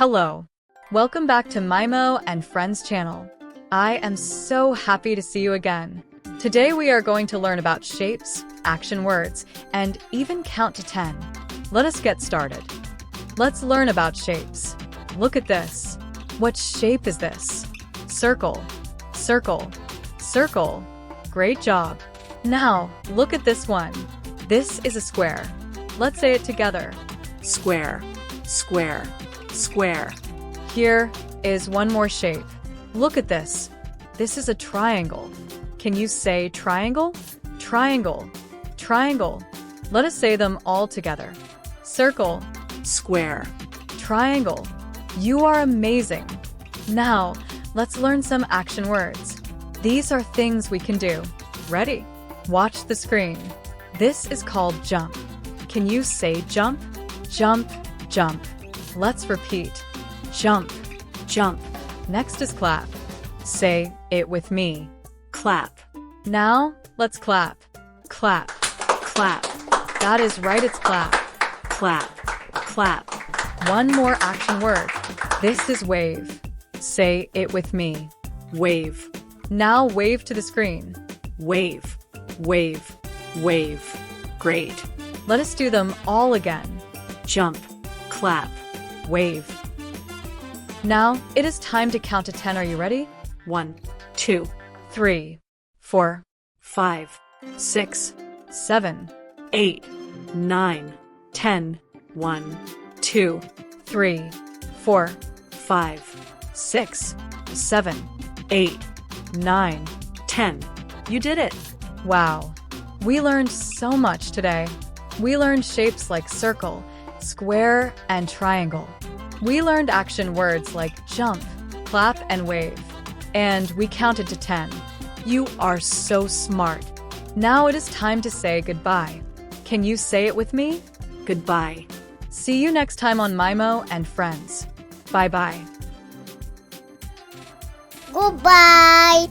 Hello. Welcome back to Mimo and Friends channel. I am so happy to see you again. Today we are going to learn about shapes, action words, and even count to 10. Let us get started. Let's learn about shapes. Look at this. What shape is this? Circle, circle, circle. Great job. Now, look at this one. This is a square. Let's say it together. Square, square, square. Here is one more shape. Look at this. This is a triangle. Can you say triangle? Triangle, triangle. Let us say them all together. Circle, Square, triangle. You are amazing. Now, let's learn some action words. These are things we can do. Ready? Watch the screen. This is called jump. Can you say jump? Jump, jump. Let's repeat. Jump, jump, next is clap. Say it with me. clap, Now, let's clap. Clap. clap, That is right, it's clap. clap, clap. One more action word. This is wave. Say it with me. Wave, Now wave to the screen. wave, wave, wave. Great. Let us do them all again. Jump, clap, Wave. Now, it is time to count to 10. Are you ready? 1, 2, 3, 4, 5, 6, 7, 8, 9, 10. 1, 2, 3, 4, 5, 6, 7, 8, 9. 10. You did it. Wow. We learned so much today. We learned shapes like circle, square, and triangle. We learned action words like jump, clap, and wave. And we counted to 10. You are so smart. Now it is time to say goodbye. Can you say it with me? Goodbye. See you next time on Mimo and Friends. Bye-bye. Goodbye.